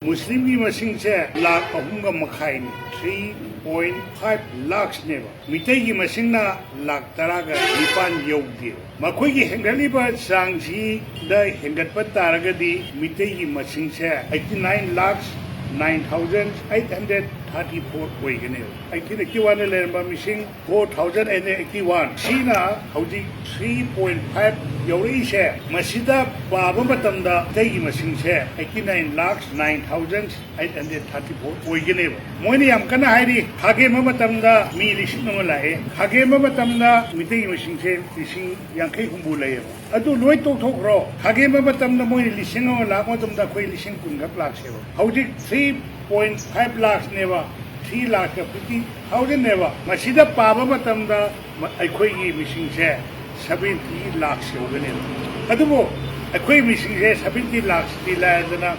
मुस्लिम की मसिंग से लाख अहुंगा मखाइनी 3.5 लाख नेबा मितई की मसिंग ना लाख तरागा निपान यौदे मखोई की हेंगलीबा सांगसी द हेंगतपत तारगदी मितई की मसिंग से 89 लाख 9,834 ओइगने अइथिन किवाने लेरबा मिसिंग 4,081 सीना हौजी 3.5 यौरी से मसिदा पाबा मतमदा तैगी मसिंग से 89 लाख 9,834 ओइगने मोइने याम कना हाइरी खागे मतमदा मी लिसिंग न लाए खागे मतमदा मितई मसिंग से लिसिंग यांखै हुंबु लाए अदु लोय तोथोखरो खागे मतमदा मोइने लिसिंग न लाख मतमदा खोइ लिसिंग कुनगप लाखसेबो हौजी 3.5 लाख नेबा 3 लाख 50,000 नेबा मसिदा पाबा मतमदा अखोई मिसिंग से 70 लाख सेवगने अदुबो अखोई मिसिंग से 70 लाख ती लादना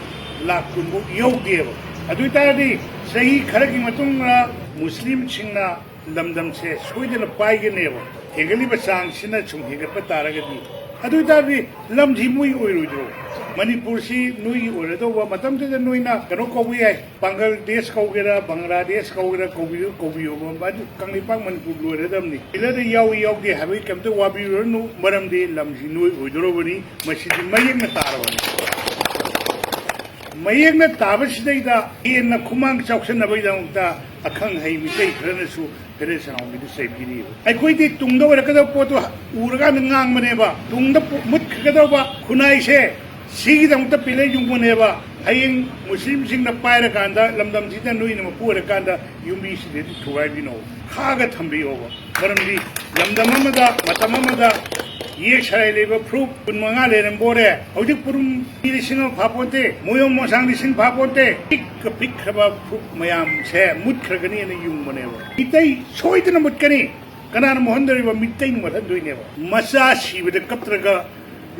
लाख कुनबो यौदेबो अदु तारदी सही खरगी मतुंगा मुस्लिम सिंगना लमदम से सोइदना पाइगनेबो हेगलिबा चांग सिना सुम हेगप तारगदी अदु तारदी लमजी मुई ओइरुद्रो मणिपुर से नुई ओरदोबा मतम से नुईना कनो कौबी है बांग्लादेश कौगेरा बांग्लादेश कौगेरा कौबियो कौबियो बादु कंगलिपाक मणिपुर लोरदमनी इलदे याउदे हाबे कमते वाबिरनु मरमदे लमजी नुई ओइदरोबनी मसिदि मयेंगना तारबनी मयेंगना ताबसिदैदा एना खुमांग चौक्सनबैदमता अखंग है मितै खरनसु फेडरेशन ऑफ मिदु सेबिनी अखोइदि तुंगदो रकदा पोतो उरगा नंगांगमनेबा तुंगदा मुतखगदोबा खुनाइसे सिगीदमता पिले युंगमनेबा हयेंग मुस्लिम सिंग ना पाइरकांदा लमदम सिदा नुइना मपुरकांदा युमी सिदि थुगाइबिनो खागा थंबियोबा मरमदि लमदम अमदा मतम अमदा ये छाय लेबा प्रूफ कुनमंगा लेरंबोरे हौजिक पुरुम लिसिंग फापोते मोयो मोसांग लिसिंग फापोते पिक खबा प्रूफ मयाम से मुतखरगनी ने युंगमनेबा मितै सोइदना मुतकनी कनान मोहनदरिबा मितै मथदुइनेबा मसा सिबदे कपत्रगा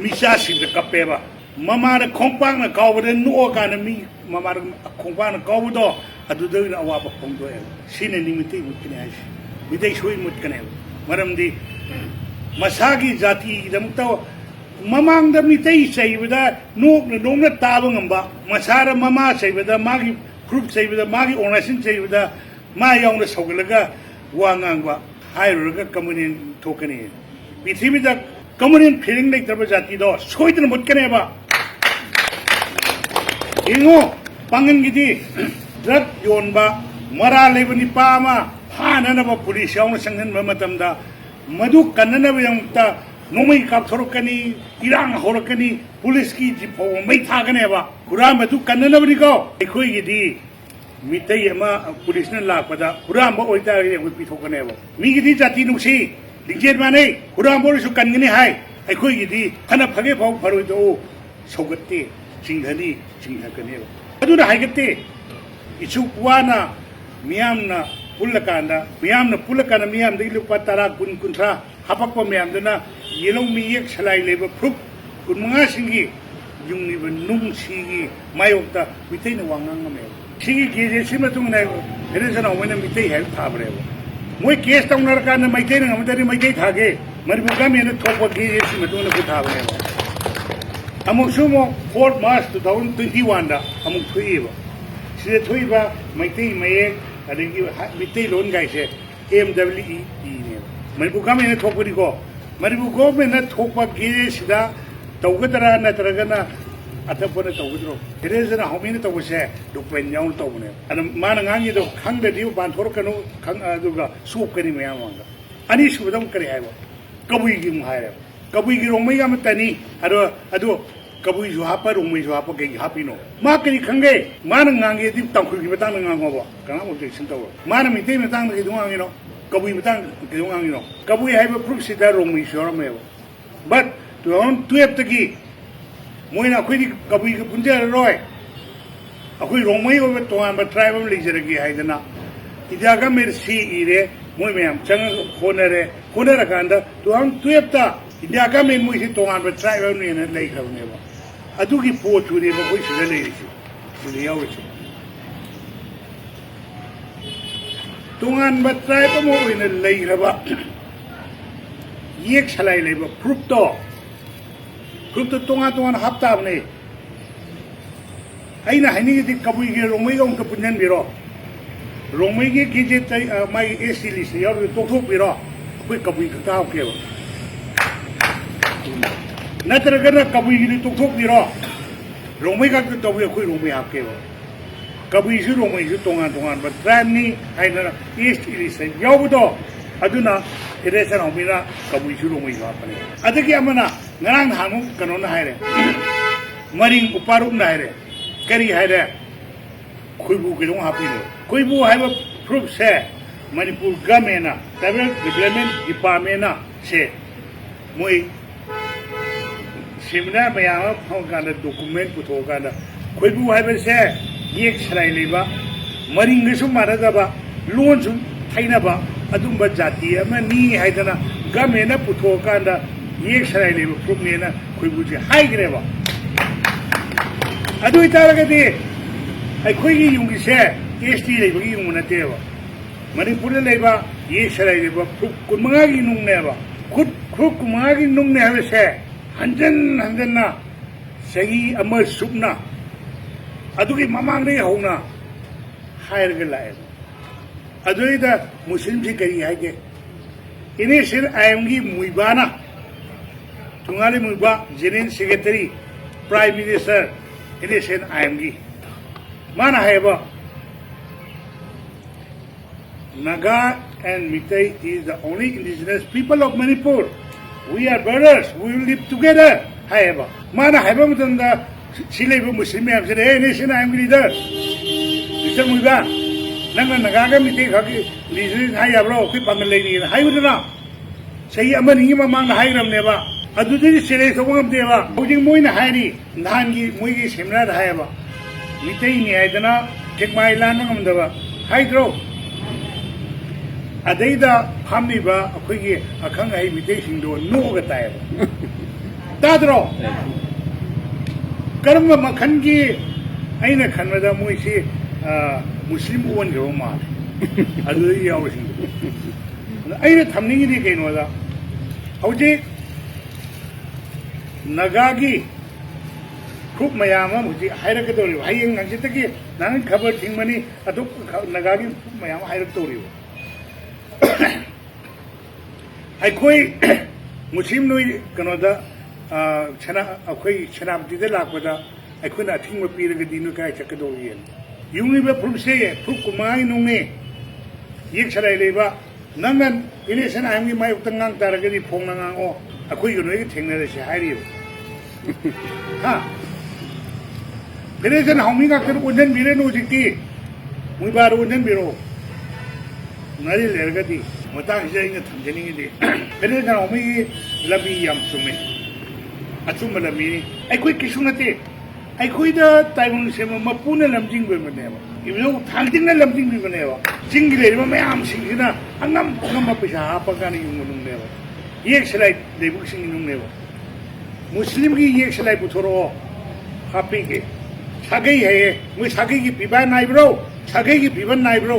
मिसा सिबदे कपेबा ममार खोंपांग कावबद नोकान मी ममार खोंपांग कावबदो अदुदन अवाब फोंदोए सिने निमिति मुतकने हाइसि मितै सोइ मुतकने मरमदि मसागी जाति दमता ममांग द मितै सैबदा नोंगना ताब ngamba मसार ममा सैबदा मागी ग्रुप सैबदा मागी ऑर्गनाइजेशन सैबदा मा यावना सौगलगा वांगांगबा हाइरुगा कम्युनिन थोकनी पृथ्वीदा कम्युनिन फीलिंग लेतबा जाति दो सोइदन मुतकनेबा इंगो पांगनगिदी ड्रग योनबा मरा लेबनि पामा फाननबा पुलिस यावना संगनबा मतमदा मधु कन्ननबयंता नोमै कापथोरकनी इरांग होरकनी पुलिस की जिफो मै थागनेबा पुरा मधु कन्ननबनिको अखोइगिदी मितै अमा पुलिसना लापदा पुरांबा ओइतागे पिथोकनेबा मिगिदी जाति नुसी लिंजेन माने पुरांबोरसु कन्गनी हाय अखोइगिदी फना फगे फाउ फरोइदो सौगत्ते चिंधनी चिंधकनेबा अदुना हाइगत्ते इचु पुआना मियामना पुलकांदा मियामना पुलकाना मियामदि लुपा तरा कुन कुंथ्रा हापकपा मियामदना येलो मियेक सलाई लेबा प्रूफ कुनमंगा सिंगी युंगनिबा नुंगसिगी मायोक्ता मितैना वांगांगमे सिगी गेजेसि मतुंगना फेडरेशन ऑफ मैना मितै है थाबरेबा मोय केस तंगनरकाना मैतैना ngमदरि मैतै थागे मरिबुगा मेना थोपा गेजेसि मतुंगना खुथाबरेबा अमुसुमो 4 मार्च 2021 दा अमुक थुइबा सिदे थुइबा मैतै मयेक अदगी मितै लोन गाइसे MWE ने मरिबुगा मेना थोपनिको मरिबुगो मेना थोपा गेजेसिदा तौगदरा नतरगना अतपन तौगद्रो फेडरेशन हाउमिन तौबसे डॉक्यूमेंट याउन तौबने अन माना ngangi दो खंगदि बानथोरकनु खंग अदुगा सुपकनि मयामंगा अनि सुबदम करे हायबो कबुइगी मुहायरे कबुइगी रोमै गाम तनी अदो कबुइ जो हापा रोमै जो हापा गेगी हापिनो मा करि खंगे माना ngangi दि तंखुगी बतांग ngangoबो कना ऑब्जेक्शन तौ माना मितै बतांग के दुआंगिनो कबुइ बतांग के दुआंगिनो कबुइ हायबो प्रूफ सिदा रोमै शोरमेबो बट 2012 तकी मोइना अखोइदि कबुइ के पुंजररोय अखोइ रोमै ओबे तोंगांबा ट्राइब अम लेजरगी हाइदना इदियागा मेरसी इरे मोइ मयाम चंग होनरकांदा 2012 ता इदियागा मेन मोइसि तोंगांबा ट्राइब अम नेना लेखबनेबा अदुगी पोचुरेबा कोइ सिदा लेरिसि सिदा यावरिसि तोंगांबा ट्राइब अम ओइना लेखबा येक सलाई लेबा प्रूफ तो तोंगा तोंगा हप्ताबने ꯑꯩꯅ ꯍꯥꯏꯅꯤꯡꯉꯤꯗꯤ ꯀꯕꯨꯏꯒꯤ ꯔꯣꯡꯃꯩꯒ ꯑꯃꯨꯛꯇ ꯄꯨꯟꯁꯤꯟꯕꯤꯔꯣ ꯔꯣꯡꯃꯩꯒꯤ ꯒꯦꯖꯦꯠ ꯃꯥꯒꯤ ꯑꯦꯁ ꯇꯤ ꯂꯤꯁꯇ ꯌꯥꯎꯔꯤꯕ ꯇꯣꯛꯊꯣꯛꯄꯤꯔꯣ ꯑꯩꯈꯣꯏ ꯀꯕꯨꯏ ꯈꯛꯇ ꯍꯥꯞꯀꯦꯕ ꯅꯠꯇ꯭ꯔꯒꯅ ꯀꯕꯨꯏꯒꯤꯗꯤ ꯇꯣꯛꯊꯣꯛꯄꯤꯔꯣ ꯔꯣꯡꯃꯩ ꯈꯛꯇ ꯇꯧꯕꯤ ꯑꯩꯈꯣই ꯔꯣꯡꯃꯩ ꯍꯥꯞꯀꯦꯕ ꯀꯕꯨꯏꯁꯨ ꯔꯣꯡꯃꯩꯁꯨ ꯇꯣꯉꯥꯟ ꯇꯣꯉꯥꯟꯕ ꯇ꯭ꯔꯥꯏꯕꯅꯤ ꯍꯥꯏꯗꯅ ꯑꯦꯁ ꯇꯤ ꯂꯤꯁꯇ ꯌꯥꯎꯕꯗꯣ ꯑꯗꯨꯅ ꯐꯦꯗꯔꯦꯁꯟ ꯍꯧꯃꯤꯅ ꯀꯕꯨꯏꯁꯨ ꯔꯣꯡꯃꯩꯁꯨ ꯍꯥꯞꯄꯅꯤ ꯑꯗꯒꯤ ꯑꯃꯅ ꯉꯔꯥꯡ ꯅꯍꯥꯟꯃꯨꯛ ꯀꯩꯅꯣꯅ ꯍꯥꯏꯔꯦ ꯃꯔꯤꯡ ꯎꯄꯥꯔꯨꯞꯅ ꯍꯥꯏꯔꯦ ꯀꯔꯤ ꯍꯥꯏꯔꯦ ꯈꯣꯏꯕꯨ ꯀꯩꯗꯧ ꯍꯥꯞꯄꯤꯅꯣ ꯈꯣꯏꯕꯨ ꯍꯥꯏꯕ ꯄ꯭ꯔꯨꯐꯁꯦ ꯃꯅꯤꯄꯨꯔ ꯒꯃꯦꯟꯅ ꯇ꯭ꯔꯥꯏꯕꯦꯜ ꯗꯤꯕꯂꯞꯃꯦꯟ ꯗꯤꯄꯥꯔꯠꯃꯦꯟꯅ ꯁꯦ ꯃꯣꯏ ꯁꯦꯃꯤꯅꯥꯔ ꯃꯌꯥꯝ ꯑꯃ ꯐꯪꯀꯥꯟꯗ ꯗꯣꯀꯨꯃꯦꯟ ꯄꯨꯊꯣꯛꯑꯀꯥꯟꯗ ꯈꯣꯏꯕꯨ ꯍꯥꯏꯕꯁꯦ ꯌꯦꯛ ꯁꯂꯥꯏ ꯂꯩꯕ ꯃꯔꯤꯡꯒꯁꯨ ꯃꯥꯟꯅꯗꯕ ꯂꯣꯟꯁꯨ ꯊꯩꯅꯕ ꯑꯗꯨꯝꯕ ꯖꯥꯇꯤ ꯑꯃꯅꯤ ꯍꯥꯏꯗꯅ ꯒꯃꯦꯟꯅ ꯄꯨꯊꯣꯛꯑꯀꯥꯟꯗ ꯌꯦꯛ ꯁꯂꯥꯏ ꯂꯩꯕ ꯄ꯭ꯔꯨꯐꯅꯦꯅ ꯈꯣꯏꯕꯨꯁꯦ ꯍꯥꯏꯈ꯭ꯔꯦꯕ ꯑꯗꯨ ꯑꯣꯏꯇꯥꯔꯒꯗꯤ ꯑꯩꯈꯣꯏꯒꯤ ꯌꯨꯝꯒꯤꯁꯦ ꯑꯦꯁ ꯇꯤ ꯂꯩꯕꯒꯤ ꯌꯨꯝ ꯅꯠꯇꯦꯕ ꯃꯅꯤꯄꯨꯔꯗ ꯂꯩꯕ ꯌꯦꯛ ꯁꯂꯥꯏ ꯂꯩꯕ ꯐꯨꯔꯨꯞ 15ꯒꯤ ꯅꯨꯡꯅꯦꯕ ꯐꯨꯔꯨꯞ 15ꯒꯤ ꯅꯨꯡꯅꯦ ꯍꯥꯏꯕꯁꯦ ꯍꯟꯖꯟ ꯍꯟꯖꯟꯅ ꯆꯍꯤ ꯑꯃ ꯁꯨꯞꯅ ꯑꯗꯨꯒꯤ ꯃꯃꯥꯡꯗꯒꯤ ꯍꯧꯅ ꯍꯥꯏꯔꯒ ꯂꯥꯛꯑꯦꯕ ꯑꯗꯨꯏꯗ ꯃꯨꯁꯂꯤꯝꯁꯤ ꯀꯔꯤ ꯍꯥꯏꯒꯦ ꯏꯅꯦꯁꯦꯟ ꯑꯥꯏएमꯒꯤ ꯃꯨꯏꯕꯥꯅ ꯊꯨꯡꯉꯥꯂꯤ ꯃꯨꯏꯕꯥ general secretary prime minister election आएंगी माना है वो Naga and Mitai is the only indigenous people of Manipur. We are brothers. We will live together. है वो माना है वो मतलब दा सिले वो मुस्लिम है हमसे रे nation आएंगी leader. इधर मुझे नंगा नगा का मिटे खाके leader है यार लो कोई पंगल नहीं है है वो ना सही अमर नहीं मांग है रमने बा अदुदि सिले सोगम देवा होजिंग मोइना हाइरी नानगी मोइगी सेमिनार हायबा मितै नि हाइदना केकमाइ लान ngमदबा हाइद्रो अदैदा फामनिबा अखोइगी अखंग हाइ मितै सिंदो नोगा तायबा ताद्रो कर्म मखनगी अइना खनबदा मोइसी मुस्लिम ओनगो मा अदुदि यावसिंग अइना थमनिगी नि कैनोदा हौजे नगागी खूब मयाम मुझे हायरकदौरी हयेंग हंजितगी नान खबर थिंगमनी अदु नगागी मयाम हायरकदौरी अखोई मुस्लिम नोई कनोदा छना अखोई छनाबतीदा लाकपदा अखोना अथिंग पीरगदी नु काय चकदौरी युंगिबा प्रूफसे प्रूफ कुमाई नुंगे येक सराय लेबा नंगन इलेक्शन आयमगी माय उतंगांग तारगदी फोंगांगो अखोई गनोई थेंगनरसे हायरियो हा फेडरेशन हाउमी गाकर उन्जन बिरे नो जिकी मुई बार उन्जन बिरो नरी लेरगदी मतांग से इन थंजनिंगी दे फेडरेशन हाउमी लबी याम सुमे अचुम लबी अखोई किसु नते अखोई दा ताइबंग से मपुने लमजिंग बे मनेबा इबो थांजिंग ना लमजिंग बे मनेबा जिंगी लेबा मयाम सिंगिना अंगम अंगम पैसा हापगानी युंगनुंगनेबा येक सलाइ लेबुक सिंगिनुंगनेबा मुस्लिम की ये सलाई पुथोरो हापी के सागई है मुझे सागई की पिबा नाइब्रो सागई की पिबन नाइब्रो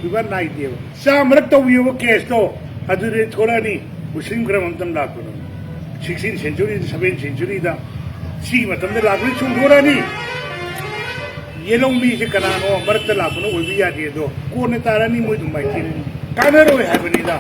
पिबन नाइ देव सा मरक तो वो केस तो अदुरे थोड़ा नहीं मुस्लिम क्रम अंतम लाखो 16th century 7th century दा सी मतम दे लाखो चुंग थोड़ा नहीं ये लोग भी से कनानो मरक लाखो नो भी याद ये दो कोने तारा नहीं मुझे दुम्बाई थी कानरो है बनीदा